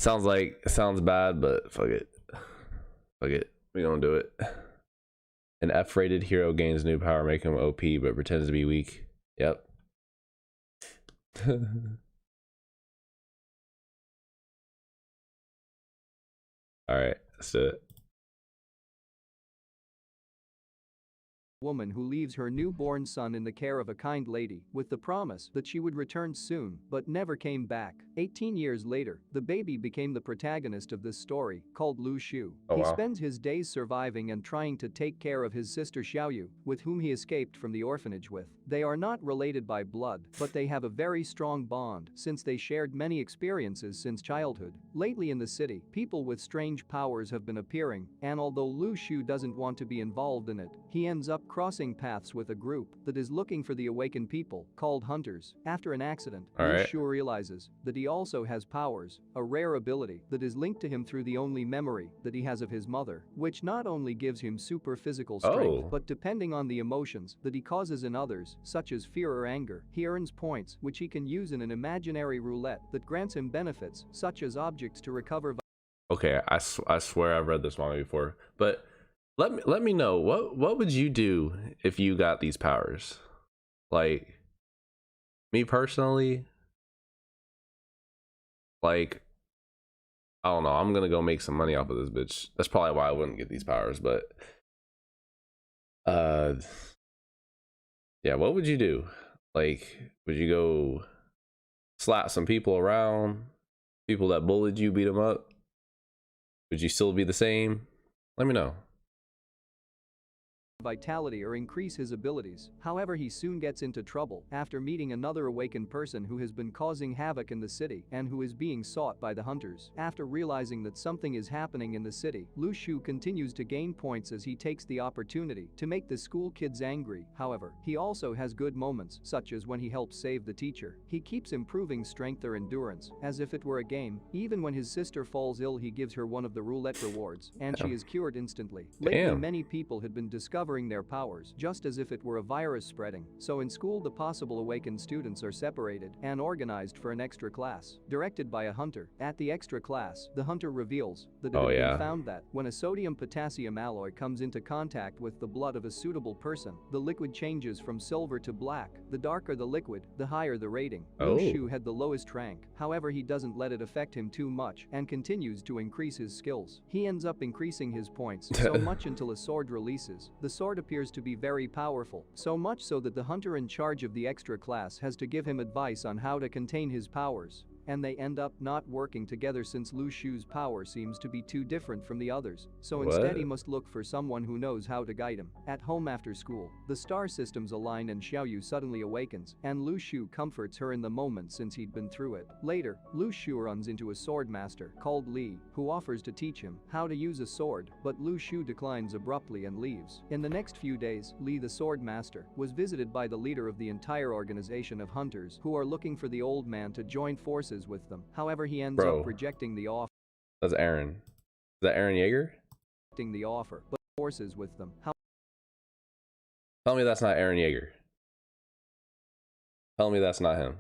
Sounds bad, but fuck it. Fuck it. We don't do it. An F-rated hero gains new power, making him OP, but pretends to be weak. Yep. Alright, let's do it. Woman who leaves her newborn son in the care of a kind lady with the promise that she would return soon but never came back. 18 years later, the baby became the protagonist of this story, called Lu Shu. Oh, He wow. spends his days surviving and trying to take care of his sister Xiaoyu, with whom he escaped from the orphanage with. They are not related by blood, but they have a very strong bond since they shared many experiences since childhood. Lately in the city, people with strange powers have been appearing, and although Lu Shu doesn't want to be involved in it, he ends up crossing paths with a group that is looking for the awakened people, called Hunters. After an accident, Lu Shu realizes that he also has powers, a rare ability that is linked to him through the only memory that he has of his mother, which not only gives him super physical strength, but depending on the emotions that he causes in others, such as fear or anger, he earns points which he can use in an imaginary roulette that grants him benefits, such as objects to recover. Okay, I swear I've read this manga before, but let me know what would you do if you got these powers? Like, me personally, like, I don't know, I'm gonna go make some money off of this bitch. That's probably why I wouldn't get these powers, but yeah, what would you do? Like, would you go slap some people around, people that bullied you, beat them up? Would you still be the same? Let me know. Vitality or increase his abilities. However, he soon gets into trouble after meeting another awakened person who has been causing havoc in the city and who is being sought by the Hunters. After realizing that something is happening in the city, Lu Shu continues to gain points as he takes the opportunity to make the school kids angry. However, he also has good moments, such as when he helps save the teacher. He keeps improving strength or endurance, as if it were a game. Even when his sister falls ill, he gives her one of the roulette rewards, and she is cured instantly. Lately, many people had been discovering their powers, just as if it were a virus spreading. So in school, the possible awakened students are separated and organized for an extra class, directed by a hunter. At the extra class, the hunter reveals that it had been found that when a sodium-potassium alloy comes into contact with the blood of a suitable person, the liquid changes from silver to black. The darker the liquid, the higher the rating. Lu Shu had the lowest rank, however he doesn't let it affect him too much and continues to increase his skills. He ends up increasing his points so much until a sword releases. The sword appears to be very powerful, so much so that the hunter in charge of the extra class has to give him advice on how to contain his powers. And they end up not working together since Lu Shu's power seems to be too different from the others, so instead he must look for someone who knows how to guide him. At home after school, the star systems align and Xiaoyu suddenly awakens, and Lu Shu comforts her in the moment since he'd been through it. Later, Lu Shu runs into a sword master called Li, who offers to teach him how to use a sword, but Lu Shu declines abruptly and leaves. In the next few days, Li the sword master was visited by the leader of the entire organization of hunters who are looking for the old man to join forces with them. However, he ends up rejecting the offer. That's Aaron. Is that Aaron Yeager? The offer, but forces with them. Tell me that's not Aaron Yeager. Tell me that's not him.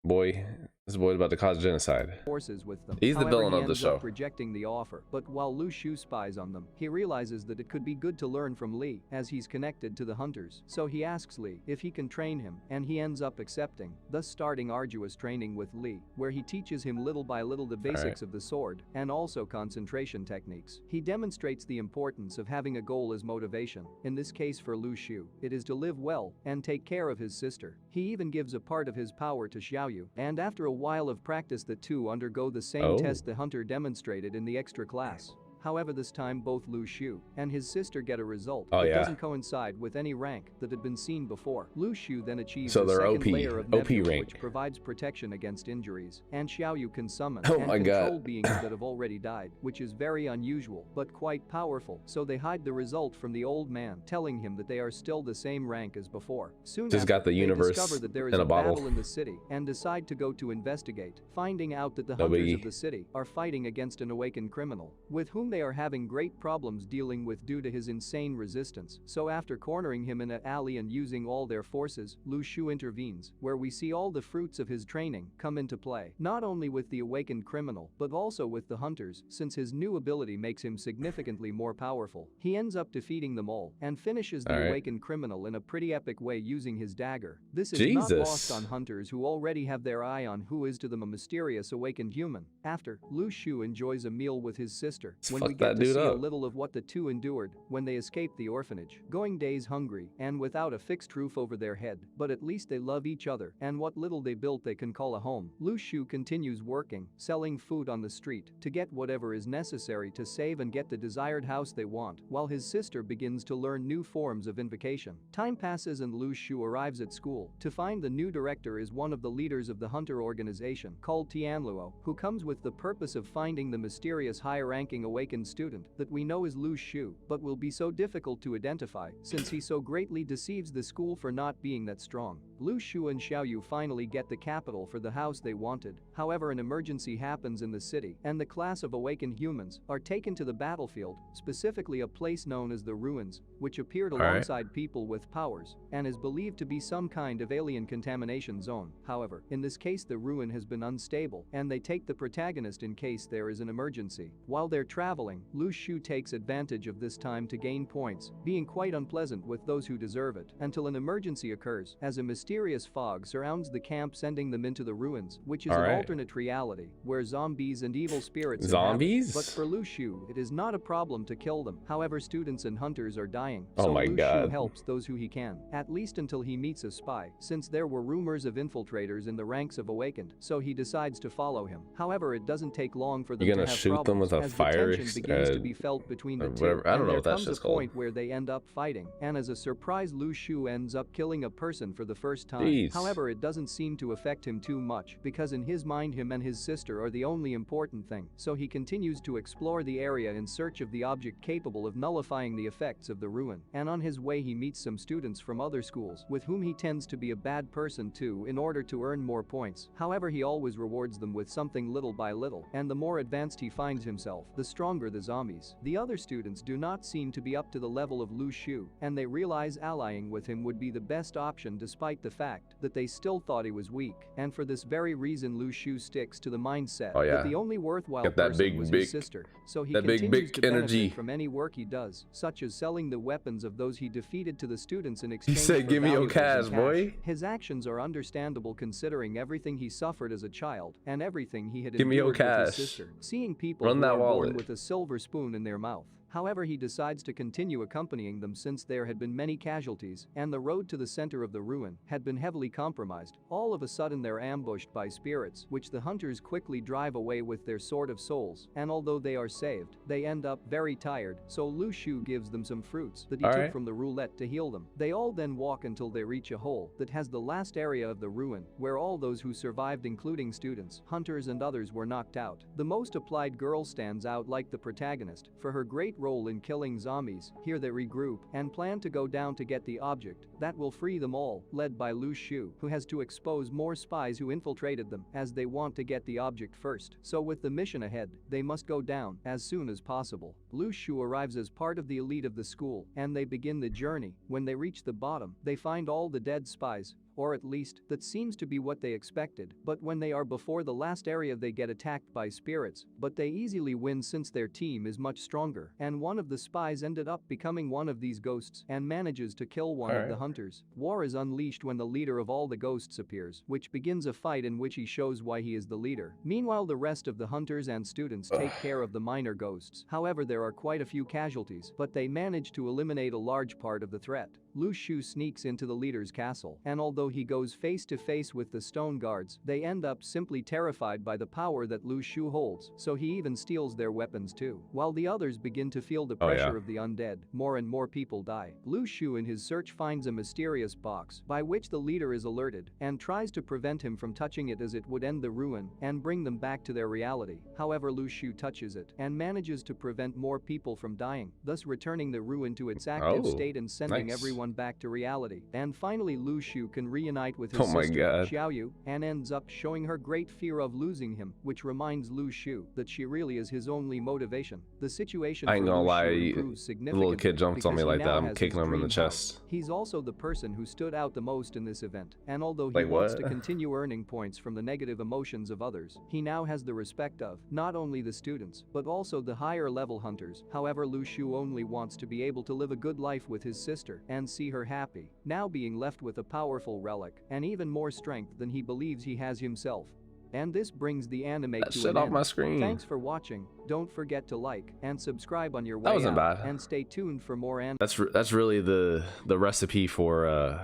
Boy, this boy's about to cause genocide. Forces with them. He's the villain of the show. Rejecting the offer, but while Lu Shu spies on them, he realizes that it could be good to learn from Li, as he's connected to the hunters. So he asks Li if he can train him, and he ends up accepting, thus starting arduous training with Li, where he teaches him little by little the basics of the sword, and also concentration techniques. He demonstrates the importance of having a goal as motivation. In this case for Lu Shu, it is to live well and take care of his sister. He even gives a part of his power to Xiaoyu, and after a while of practice the two undergo the same test the hunter demonstrated in the extra class. However, this time both Lu Shu and his sister get a result that doesn't coincide with any rank that had been seen before. Lu Shu then achieves a second layer of nebula which provides protection against injuries, and Xiaoyu can summon and control beings that have already died, which is very unusual but quite powerful. So they hide the result from the old man, telling him that they are still the same rank as before. Soon after, they discover that there is a battle in the city and decide to go to investigate, finding out that the hunters of the city are fighting against an awakened criminal, with whom they are having great problems dealing with due to his insane resistance. So after cornering him in an alley and using all their forces, Lu Shu intervenes, where we see all the fruits of his training come into play. Not only with the awakened criminal, but also with the hunters, since his new ability makes him significantly more powerful. He ends up defeating them all and finishes the awakened criminal in a pretty epic way using his dagger. This is not lost on hunters who already have their eye on who is to them a mysterious awakened human. After, Lu Shu enjoys a meal with his sister, when we get to see a little of what the two endured when they escaped the orphanage, going days hungry and without a fixed roof over their head, but at least they love each other and what little they built they can call a home. Lu Shu continues working, selling food on the street to get whatever is necessary to save and get the desired house they want, while his sister begins to learn new forms of invocation. Time passes and Lu Shu arrives at school to find the new director is one of the leaders of the hunter organization called Tianluo, who comes with the purpose of finding the mysterious high-ranking awakened student that we know is Lu Shu, but will be so difficult to identify since he so greatly deceives the school for not being that strong. Lu Shu and Xiaoyu finally get the capital for the house they wanted. However, an emergency happens in the city and the class of awakened humans are taken to the battlefield, specifically a place known as the Ruins, which appeared alongside people with powers and is believed to be some kind of alien contamination zone. However, in this case the ruin has been unstable and they take the protagonist in case there is an emergency. While they're traveling, Lu Shu takes advantage of this time to gain points, being quite unpleasant with those who deserve it, until an emergency occurs as a mysterious fog surrounds the camp, sending them into the ruins, which is an alternate reality where zombies and evil spirits inhabit. But for Lu Shu, it is not a problem to kill them. However, students and hunters are dying, so Lu Shu helps those who he can, at least until he meets a spy, since there were rumors of infiltrators in the ranks of Awakened, so he decides to follow him. However, it doesn't take long for them to have shoot problems them with a as fire the tension begins to be felt between the two, I don't know and what there that's comes a point where they end up fighting, and as a surprise Lu Shu ends up killing a person for the first time. However, it doesn't seem to affect him too much because in his mind him and his sister are the only important thing, so he continues to explore the area in search of the object capable of nullifying the effects of the ruin, and on his way he meets some students from other schools with whom he tends to be a bad person too in order to earn more points. However, he always rewards them with something little by little, and the more advanced he finds himself, the stronger the zombies. The other students do not seem to be up to the level of Lu Shu, and they realize allying with him would be the best option despite the fact that they still thought he was weak, and for this very reason Lu Shu sticks to the mindset that the only worthwhile person was his sister, so he continues to benefit from any work he does, such as selling the weapons of those he defeated to the students in exchange for give me your cash, boy. His actions are understandable considering everything he suffered as a child and everything he had endured with his sister. Seeing people who are born with a silver spoon in their mouth. However, he decides to continue accompanying them since there had been many casualties and the road to the center of the ruin had been heavily compromised. All of a sudden they're ambushed by spirits, which the hunters quickly drive away with their sword of souls, and although they are saved, they end up very tired, so Lu Shu gives them some fruits that he took from the roulette to heal them. They all then walk until they reach a hole that has the last area of the ruin where all those who survived, including students, hunters and others, were knocked out. The most applied girl stands out like the protagonist for her great role in killing zombies. Here they regroup and plan to go down to get the object that will free them all, led by Lu Shu, who has to expose more spies who infiltrated them as they want to get the object first. So with the mission ahead, they must go down as soon as possible. Lu Shu arrives as part of the elite of the school and they begin the journey. When they reach the bottom, they find all the dead spies, or at least, that seems to be what they expected, but when they are before the last area they get attacked by spirits, but they easily win since their team is much stronger, and one of the spies ended up becoming one of these ghosts and manages to kill one of the hunters. War is unleashed when the leader of all the ghosts appears, which begins a fight in which he shows why he is the leader. Meanwhile, the rest of the hunters and students take care of the minor ghosts. However, there are quite a few casualties, but they manage to eliminate a large part of the threat. Lu Shu sneaks into the leader's castle, and although he goes face to face with the stone guards, they end up simply terrified by the power that Lu Shu holds, so he even steals their weapons too. While the others begin to feel the pressure of the undead, more and more people die. Lu Shu in his search finds a mysterious box by which the leader is alerted and tries to prevent him from touching it as it would end the ruin and bring them back to their reality. However, Lu Shu touches it and manages to prevent more people from dying, thus returning the ruin to its active state and sending everyone everyone back to reality. And finally Lu Shu can reunite with his Oh my sister, God. Xiaoyu, and ends up showing her great fear of losing him, which reminds Lu Shu that she really is his only motivation. The situation I ain't for gonna Lu lie, Shu the improves little significantly kid jumps on me because he like that, now I'm has kicking his him in the dream house. chest. He's also the person who stood out the most in this event, and although he Like wants what? to continue earning points from the negative emotions of others, he now has the respect of not only the students, but also the higher level hunters. However, Lu Shu only wants to be able to live a good life with his sister and see her happy, now being left with a powerful relic and even more strength than he believes he has himself. And this brings the anime That to shit an off end. my screen. Thanks for watching. Don't forget to like and subscribe on your way That wasn't out, bad. and stay tuned for more anime. That's really the recipe for an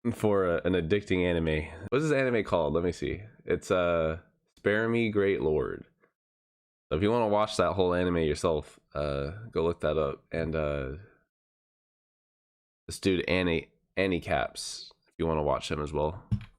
addicting anime. What's this anime called? Let me see. It's Spare Me Great Lord. So if you want to watch that whole anime yourself, go look that up. And this dude Annie Caps, if you want to watch him as well.